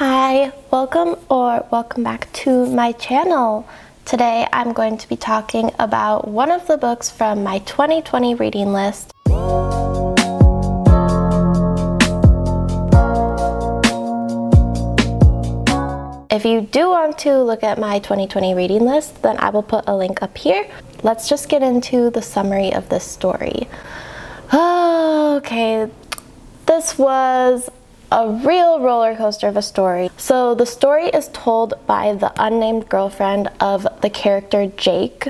Hi, welcome back to my channel. Today I'm going to be talking about one of the books from my 2020 reading list. If you do want to look at my 2020 reading list, then I will put a link up here. Let's just get into the summary of this story. Okay, this was a real roller coaster of a story. So the story is told by the unnamed girlfriend of the character Jake,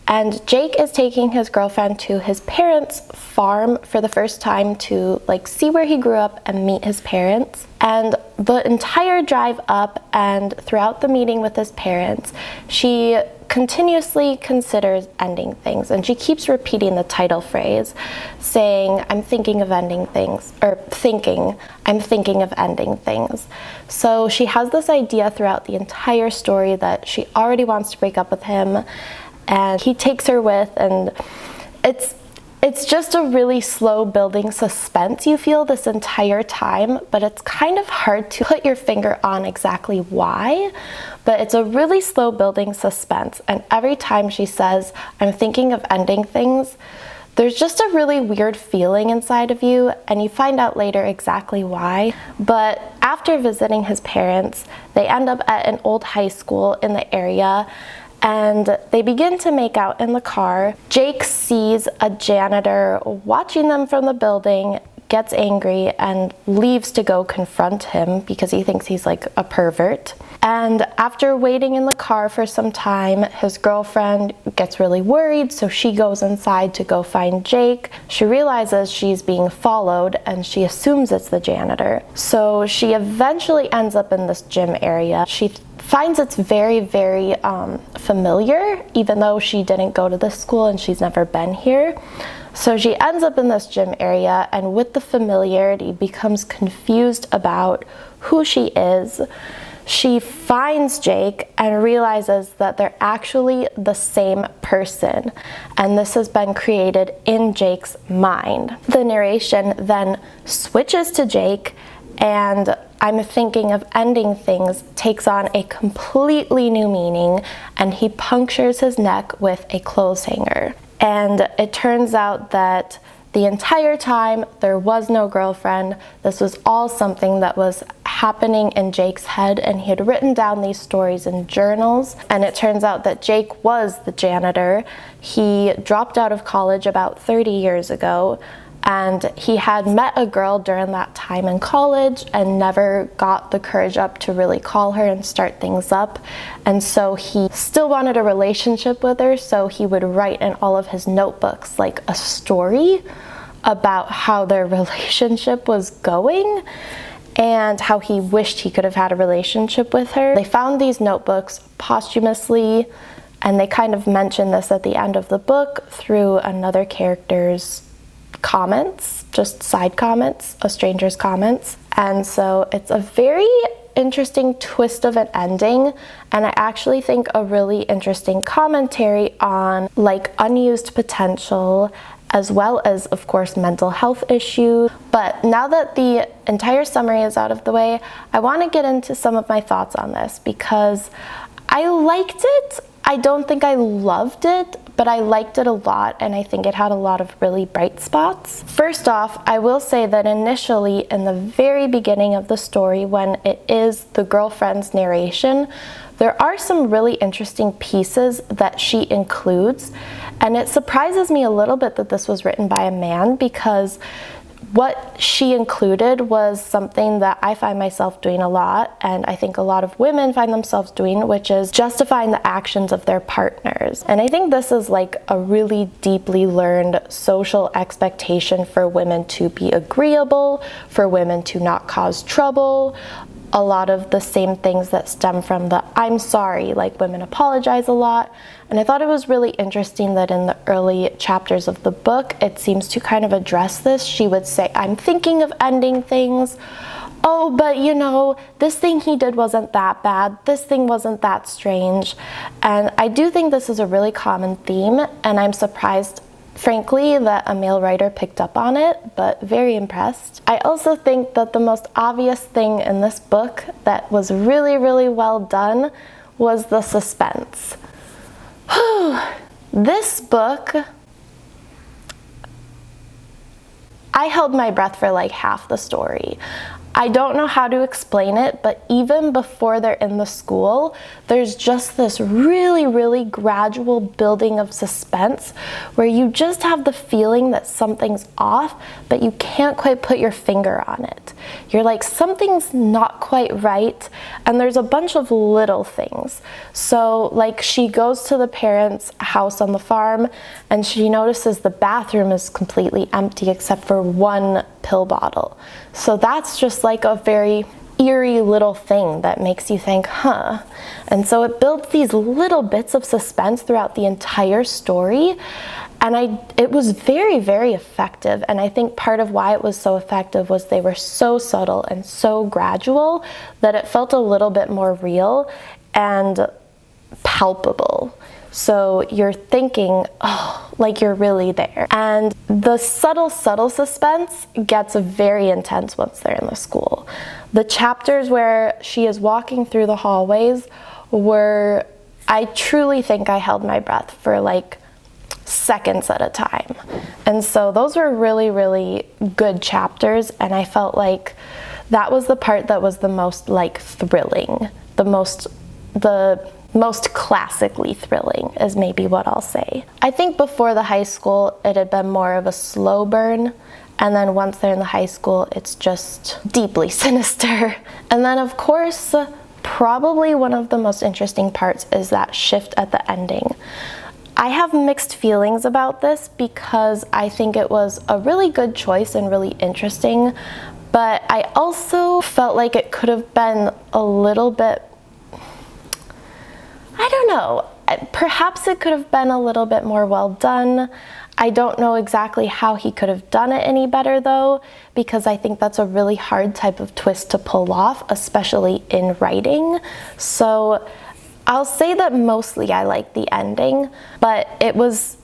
and Jake is taking his girlfriend to his parents' farm for the first time to see where he grew up and meet his parents. And the entire drive up and throughout the meeting with his parents, she continuously considers ending things, and she keeps repeating the title phrase, saying, I'm thinking of ending things. So she has this idea throughout the entire story that she already wants to break up with him, and he takes her with, and it's just a really slow building suspense you feel this entire time, but it's kind of hard to put your finger on exactly why. But it's a really slow building suspense, and every time she says, I'm thinking of ending things, there's just a really weird feeling inside of you, and you find out later exactly why. But after visiting his parents, they end up at an old high school in the area, and they begin to make out in the car. Jake sees a janitor watching them from the building, gets angry, and leaves to go confront him because he thinks he's like a pervert. And after waiting in the car for some time, his girlfriend gets really worried, so she goes inside to go find Jake. She realizes she's being followed, and she assumes it's the janitor. So she eventually ends up in this gym area. She finds it's very, very familiar, even though she didn't go to this school and she's never been here. So she ends up in this gym area, and with the familiarity, becomes confused about who she is. She finds Jake and realizes that they're actually the same person, and this has been created in Jake's mind. The narration then switches to Jake, and I'm thinking of ending things takes on a completely new meaning, and he punctures his neck with a clothes hanger. And it turns out that the entire time there was no girlfriend. This was all something that was happening in Jake's head, and he had written down these stories in journals. And it turns out that Jake was the janitor. He dropped out of college about 30 years ago, and he had met a girl during that time in college and never got the courage up to really call her and start things up. And so he still wanted a relationship with her, so he would write in all of his notebooks like a story about how their relationship was going and how he wished he could have had a relationship with her. They found these notebooks posthumously, and they kind of mention this at the end of the book through another character's comments, just side comments, a stranger's comments. And so it's a very interesting twist of an ending, and I actually think a really interesting commentary on unused potential, as well as, of course, mental health issues. But now that the entire summary is out of the way, I want to get into some of my thoughts on this, because I liked it. I don't think I loved it, but I liked it a lot, and I think it had a lot of really bright spots. First off, I will say that initially, in the very beginning of the story, when it is the girlfriend's narration, there are some really interesting pieces that she includes, and it surprises me a little bit that this was written by a man, because what she included was something that I find myself doing a lot, and I think a lot of women find themselves doing, which is justifying the actions of their partners. And I think this is a really deeply learned social expectation for women to be agreeable, for women to not cause trouble. A lot of the same things that stem from the I'm sorry, women apologize a lot. And I thought it was really interesting that in the early chapters of the book, it seems to kind of address this. She would say, I'm thinking of ending things. Oh, but this thing he did wasn't that bad. This thing wasn't that strange. And I do think this is a really common theme, and I'm surprised frankly, that a male writer picked up on it, but very impressed. I also think that the most obvious thing in this book that was really, really well done was the suspense. This book, I held my breath for like half the story. I don't know how to explain it, but even before they're in the school, there's just this really, really gradual building of suspense where you just have the feeling that something's off, but you can't quite put your finger on it. You're like, something's not quite right, and there's a bunch of little things. So like she goes to the parents' house on the farm and she notices the bathroom is completely empty except for one pill bottle. So that's just like a very eerie little thing that makes you think, huh? And so it builds these little bits of suspense throughout the entire story. And it was very, very effective. And I think part of why it was so effective was they were so subtle and so gradual that it felt a little bit more real and palpable. So you're thinking, oh, like you're really there. And the subtle suspense gets very intense once they're in the school. The chapters where she is walking through the hallways were, I truly think I held my breath for like seconds at a time. And so those were really, really good chapters. And I felt like that was the part that was the most like thrilling, the most classically thrilling is maybe what I'll say. I think before the high school, it had been more of a slow burn. And then once they're in the high school, it's just deeply sinister. And then of course, probably one of the most interesting parts is that shift at the ending. I have mixed feelings about this because I think it was a really good choice and really interesting, but I also felt like it could have been a little bit, I don't know, perhaps it could have been a little bit more well done. I don't know exactly how he could have done it any better though, because I think that's a really hard type of twist to pull off, especially in writing. So I'll say that mostly I like the ending, but it was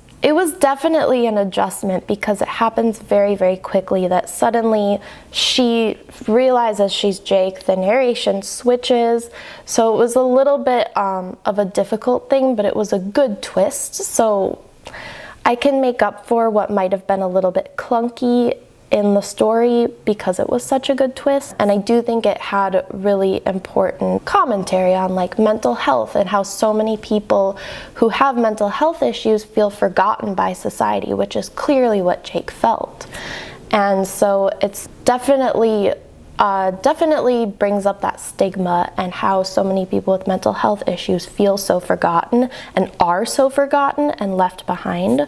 definitely an adjustment because it happens very, very quickly that suddenly she realizes she's Jake, the narration switches. So it was a little bit of a difficult thing, but it was a good twist. So I can make up for what might have been a little bit clunky in the story because it was such a good twist. And I do think it had really important commentary on like mental health and how so many people who have mental health issues feel forgotten by society, which is clearly what Jake felt. And so it's definitely brings up that stigma and how so many people with mental health issues feel so forgotten and are so forgotten and left behind.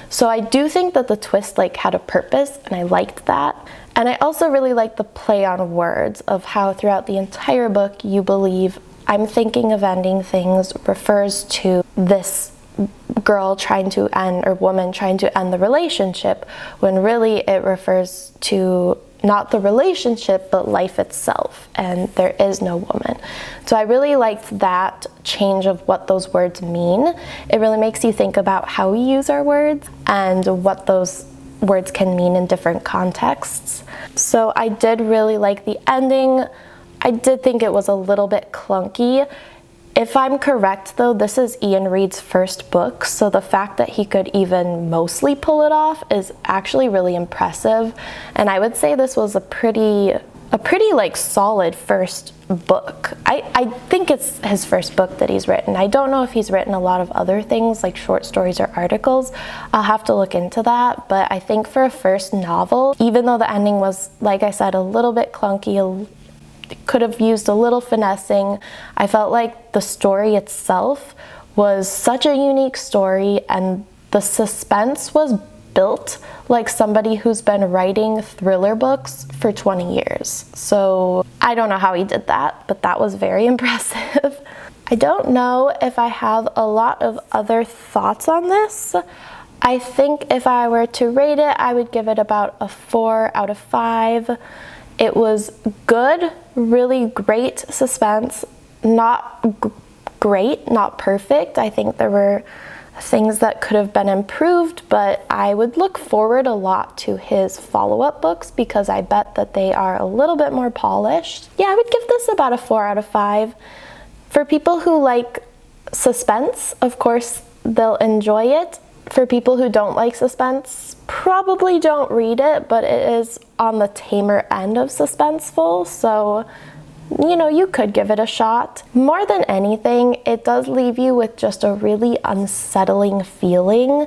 So I do think that the twist like had a purpose and I liked that. And I also really liked the play on words of how throughout the entire book you believe I'm thinking of ending things refers to this girl trying to end, or woman trying to end the relationship, when really it refers to not the relationship, but life itself, and there is no woman. So I really liked that change of what those words mean. It really makes you think about how we use our words and what those words can mean in different contexts. So I did really like the ending. I did think it was a little bit clunky. If I'm correct though, this is Iain Reid's first book, so the fact that he could even mostly pull it off is actually really impressive. And I would say this was a pretty like solid first book. I think it's his first book that he's written. I don't know if he's written a lot of other things like short stories or articles. I'll have to look into that, but I think for a first novel, even though the ending was, like I said, a little bit clunky, could have used a little finessing, I felt like the story itself was such a unique story and the suspense was built like somebody who's been writing thriller books for 20 years. So I don't know how he did that, but that was very impressive. I don't know if I have a lot of other thoughts on this. I think if I were to rate it, I would give it about a 4 out of 5. It was good, really great suspense, not great, not perfect. I think there were things that could have been improved, but I would look forward a lot to his follow-up books because I bet that they are a little bit more polished. Yeah, I would give this about a 4 out of 5. For people who like suspense, of course, they'll enjoy it. For people who don't like suspense, probably don't read it, but it is on the tamer end of suspenseful, so you know, you could give it a shot. More than anything, it does leave you with just a really unsettling feeling.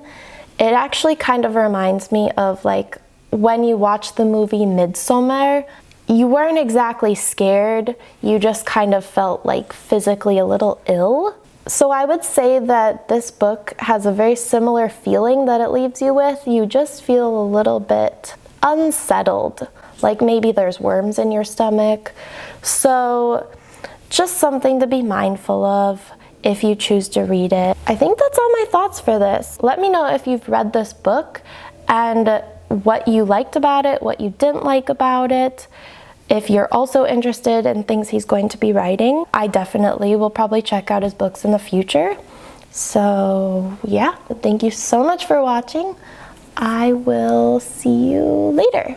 It actually kind of reminds me of like when you watch the movie Midsommar. You weren't exactly scared, you just kind of felt like physically a little ill. So I would say that this book has a very similar feeling that it leaves you with. You just feel a little bit unsettled, like maybe there's worms in your stomach. So just something to be mindful of if you choose to read it. I think that's all my thoughts for this. Let me know if you've read this book and what you liked about it, what you didn't like about it. If you're also interested in things he's going to be writing, I definitely will probably check out his books in the future. So yeah, thank you so much for watching. I will see you later.